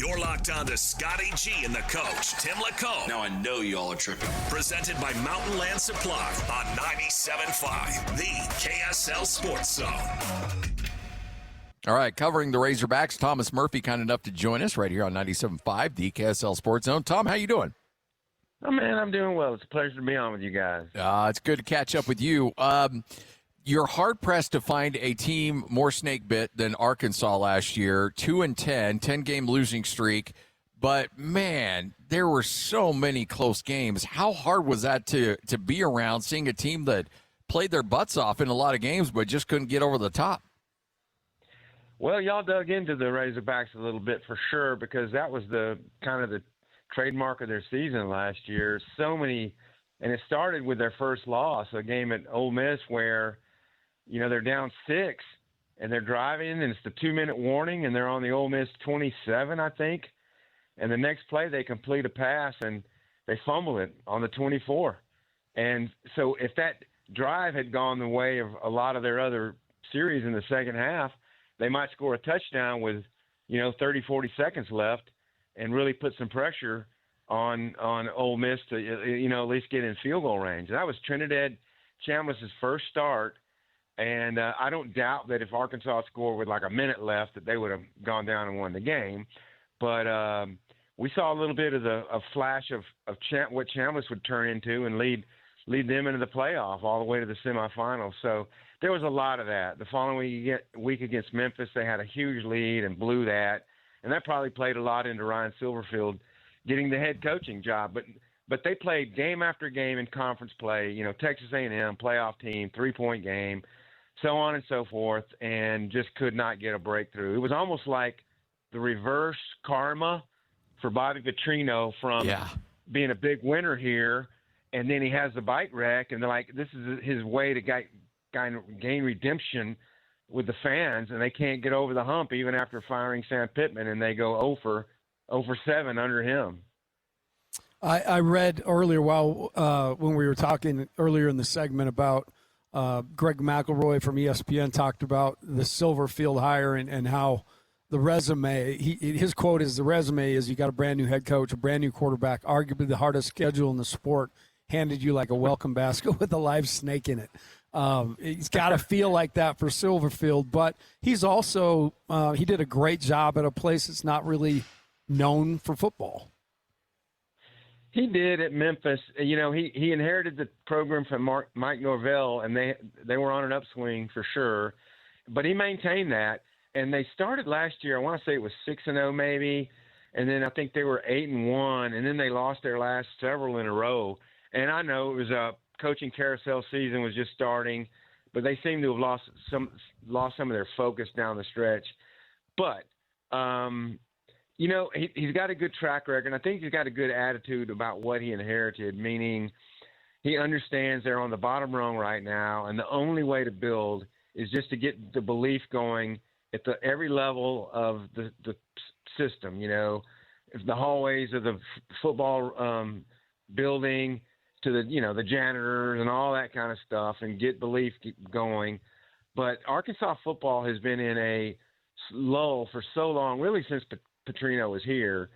You're locked on to Scotty G and the coach, Tim LaComb. Now I know y'all are tripping. Presented by Mountain Land Supply on 97.5, the KSL Sports Zone. All right, covering the Razorbacks, Thomas Murphy, kind enough to join us right here on 97.5, the KSL Sports Zone. Tom, how you doing? Oh, man, I'm doing well. It's a pleasure to be on with you guys. It's good to catch up with you. You're hard-pressed to find a team more snake-bit than Arkansas last year, 2-10, 10-game losing streak. But, man, there were so many close games. How hard was that to be around, seeing a team that played their butts off in a lot of games but just couldn't get over the top? Well, y'all dug into the Razorbacks a little bit for sure, because that was the kind of the trademark of their season last year. So many, and it started with their first loss, a game at Ole Miss where, you know, they're down 6 and they're driving and it's the 2-minute warning and they're on the Ole Miss 27, I think. And the next play they complete a pass and they fumble it on the 24. And so if that drive had gone the way of a lot of their other series in the second half, they might score a touchdown with, 30, 40 seconds left and really put some pressure on Ole Miss to, at least get in field goal range. That was Trinidad Chambliss' first start, and I don't doubt that if Arkansas scored with like a minute left that they would have gone down and won the game. But we saw a little bit of a flash of what Chambliss would turn into and lead them into the playoff all the way to the semifinals. So there was a lot of that. The following week against Memphis, they had a huge lead and blew that. And that probably played a lot into Ryan Silverfield getting the head coaching job. But they played game after game in conference play, Texas A&M, playoff team, 3-point game, so on and so forth, and just could not get a breakthrough. It was almost like the reverse karma for Bobby Petrino from being a big winner here, and then he has the bike wreck, and they're like, this is his way to gain redemption with the fans, and they can't get over the hump even after firing Sam Pittman, and they go 0 for 7 under him. I read earlier when we were talking earlier in the segment about Greg McElroy from ESPN talked about the Silverfield hire and how the resume, his quote is, the resume is you got a brand new head coach, a brand new quarterback, arguably the hardest schedule in the sport, handed you like a welcome basket with a live snake in it. He's got to feel like that for Silverfield, but he's also he did a great job at a place that's not really known for football. He did at Memphis. He inherited the program from Mike Norvell, and they were on an upswing for sure. But he maintained that, and they started last year. I want to say it was 6-0 maybe, and then I think they were 8-1, and then they lost their last several in a row. And I know it was a coaching carousel season was just starting, but they seem to have lost some of their focus down the stretch. But he's got a good track record. I think he's got a good attitude about what he inherited, meaning he understands they're on the bottom rung right now, and the only way to build is just to get the belief going at every level of the system. The hallways of the football building to the janitors and all that kind of stuff, and get belief going. But Arkansas football has been in a lull for so long, really since Petrino was here,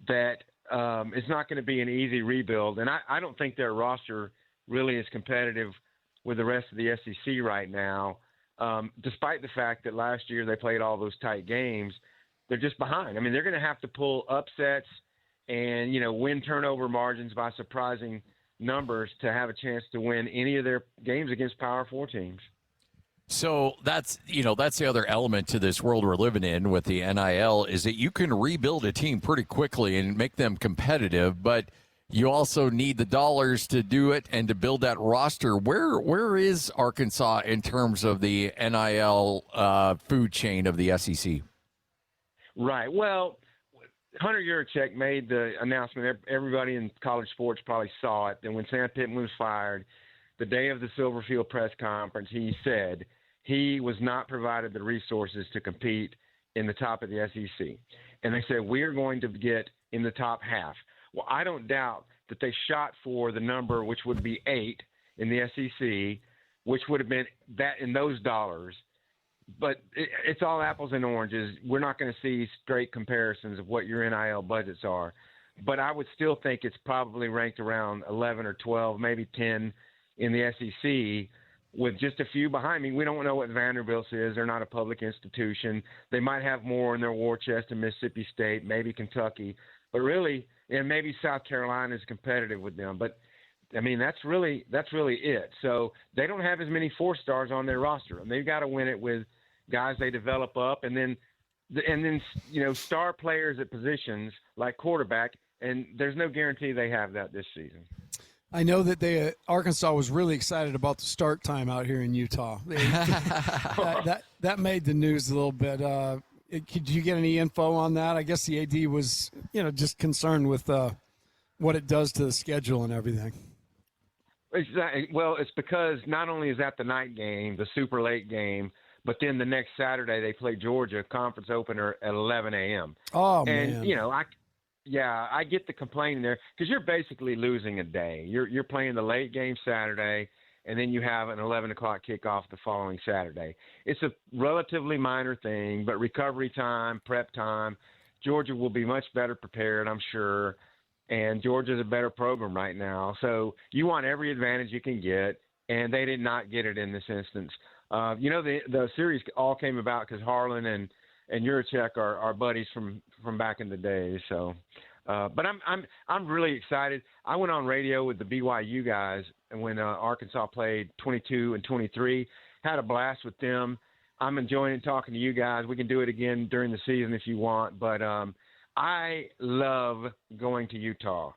that it's not going to be an easy rebuild. And I don't think their roster really is competitive with the rest of the SEC right now, despite the fact that last year they played all those tight games. They're just behind. I mean, they're going to have to pull upsets and, win turnover margins by surprising numbers to have a chance to win any of their games against Power 4 teams. So that's the other element to this world we're living in with the NIL, is that you can rebuild a team pretty quickly and make them competitive, but you also need the dollars to do it and to build that roster. Where is Arkansas in terms of the NIL food chain of the SEC? Right. Well, Hunter Yurachek made the announcement. Everybody in college sports probably saw it. And when Sam Pittman was fired, the day of the Silverfield press conference, he said he was not provided the resources to compete in the top of the SEC. And they said, we're going to get in the top half. Well, I don't doubt that they shot for the number, which would be 8 in the SEC, which would have been that in those dollars. but it's all apples and oranges. We're not going to see straight comparisons of what your NIL budgets are. But I would still think it's probably ranked around 11 or 12, maybe 10 in the SEC, with just a few behind me. We don't know what Vanderbilt's is. They're not a public institution. They might have more in their war chest in Mississippi State, maybe Kentucky. But really, and maybe South Carolina is competitive with them. But, I mean, that's really it. So they don't have as many 4-stars on their roster. And they've got to win it with guys they develop up, and then star players at positions like quarterback, and there's no guarantee they have that this season. I know that Arkansas was really excited about the start time out here in Utah. That made the news a little bit. Did you get any info on that? I guess the AD was, just concerned with what it does to the schedule and everything. Exactly. Well, it's because not only is that the night game, the super late game, but then the next Saturday they play Georgia, conference opener at 11 a.m. Oh, and, man. I get the complaining there because you're basically losing a day. You're playing the late game Saturday, and then you have an 11 o'clock kickoff the following Saturday. It's a relatively minor thing, but recovery time, prep time, Georgia will be much better prepared, I'm sure, and Georgia's a better program right now. So you want every advantage you can get, and they did not get it in this instance. The series all came about because Harlan and Juracek are buddies from back in the day. So, but I'm really excited. I went on radio with the BYU guys when Arkansas played 22 and 23. Had a blast with them. I'm enjoying talking to you guys. We can do it again during the season if you want. But I love going to Utah.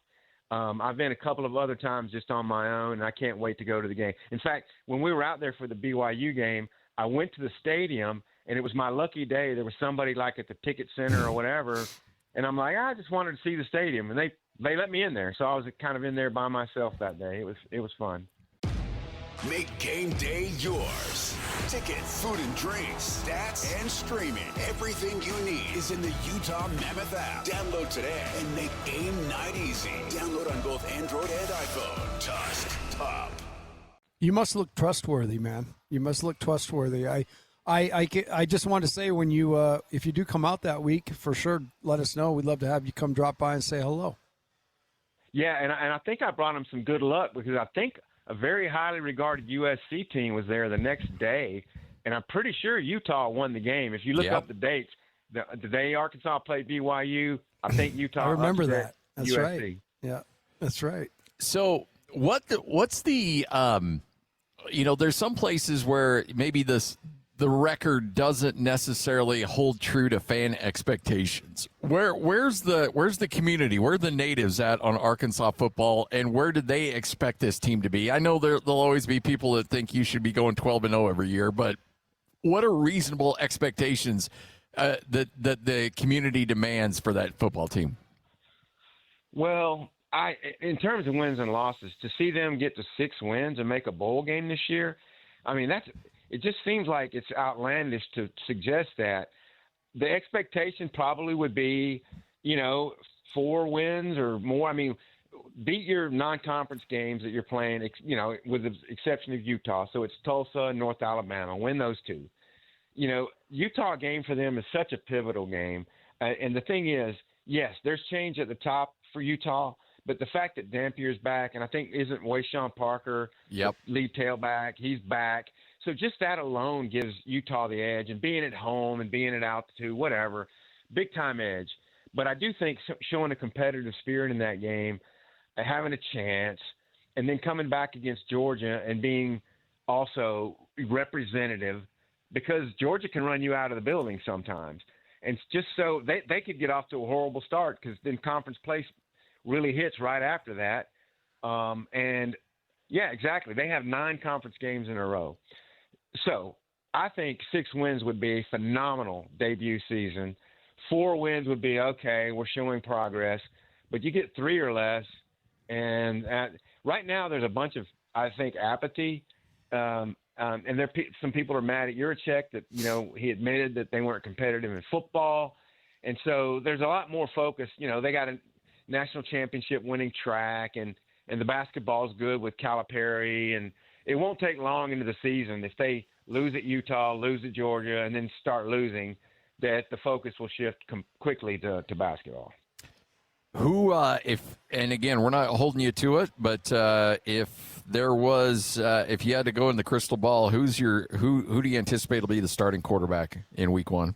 I've been a couple of other times just on my own, and I can't wait to go to the game. In fact, when we were out there for the BYU game, I went to the stadium, and it was my lucky day. There was somebody like at the ticket center or whatever, and I'm like, I just wanted to see the stadium, and they let me in there. So I was kind of in there by myself that day. It was fun. Make game day yours. Tickets, food and drinks, stats, and streaming. Everything you need is in the Utah Mammoth app. Download today and make game night easy. Download on both Android and iPhone. Tusk Top. You must look trustworthy, man. You must look trustworthy. I just want to say when you if you do come out that week, for sure, let us know. We'd love to have you come drop by and say hello. Yeah, and I think I brought him some good luck because I think a very highly regarded USC team was there the next day, and I'm pretty sure Utah won the game. If you look up the dates, the day Arkansas played BYU, I think Utah. I remember that. That's USC. Right. Yeah, that's right. So what's the there's some places where maybe the record doesn't necessarily hold true to fan expectations. Where's the community? Where are the natives at on Arkansas football, and where did they expect this team to be? I know there'll always be people that think you should be going 12-0 every year, but what are reasonable expectations that the community demands for that football team? Well, in terms of wins and losses, to see them get to 6 wins and make a bowl game this year, I mean, it just seems like it's outlandish to suggest that. The expectation probably would be, 4 wins or more. I mean, beat your non-conference games that you're playing, with the exception of Utah. So it's Tulsa and North Alabama. Win those 2. Utah game for them is such a pivotal game. And the thing is, yes, there's change at the top for Utah, but the fact that Dampier's back, and I think isn't Wayshawn Parker, the lead tailback, he's back. So just that alone gives Utah the edge, and being at home and being at altitude, whatever, big-time edge. But I do think showing a competitive spirit in that game, having a chance, and then coming back against Georgia and being also representative, because Georgia can run you out of the building sometimes. And just so they could get off to a horrible start because then conference play really hits right after that. Yeah, exactly. They have 9 conference games in a row. So I think 6 wins would be a phenomenal debut season. 4 wins would be okay. We're showing progress, but you get 3 or less. And right now there's a bunch of, I think, apathy. And some people are mad at Juracek that, he admitted that they weren't competitive in football. And so there's a lot more focus. They got a national championship winning track, and the basketball's good with Calipari, and it won't take long into the season if they lose at Utah, lose at Georgia, and then start losing, that the focus will shift quickly to basketball. Who, and again, we're not holding you to it, but if there was, if you had to go in the crystal ball, who do you anticipate will be the starting quarterback in Week 1?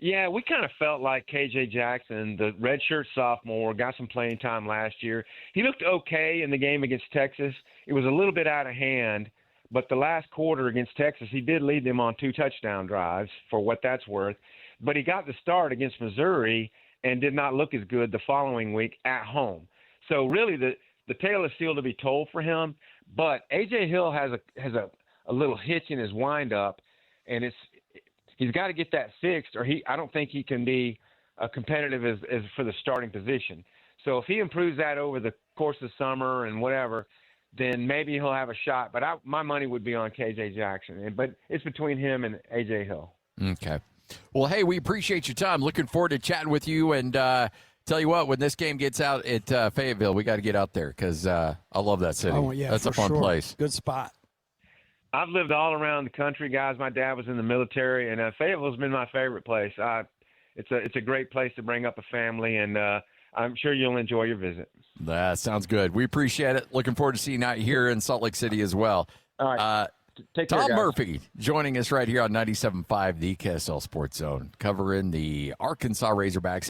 Yeah, we kind of felt like KJ Jackson, the redshirt sophomore, got some playing time last year. He looked okay in the game against Texas. It was a little bit out of hand, but the last quarter against Texas, he did lead them on 2 touchdown drives, for what that's worth. But he got the start against Missouri and did not look as good the following week at home. So really the tale is still to be told for him. But A.J. Hill has a little hitch in his windup, and he's got to get that fixed, or I don't think he can be competitive as for the starting position. So if he improves that over the course of summer and whatever, then maybe he'll have a shot. But my money would be on KJ Jackson. But it's between him and A.J. Hill. Okay. Well, hey, we appreciate your time. Looking forward to chatting with you. And tell you what, when this game gets out at Fayetteville, we got to get out there because I love that city. Oh, yeah, that's a fun place. Good spot. I've lived all around the country, guys. My dad was in the military, and Fayetteville's been my favorite place. It's a great place to bring up a family, and I'm sure you'll enjoy your visit. That sounds good. We appreciate it. Looking forward to seeing you out here in Salt Lake City as well. All right. Take care, Tom guys. Murphy joining us right here on 97.5, the KSL Sports Zone, covering the Arkansas Razorbacks.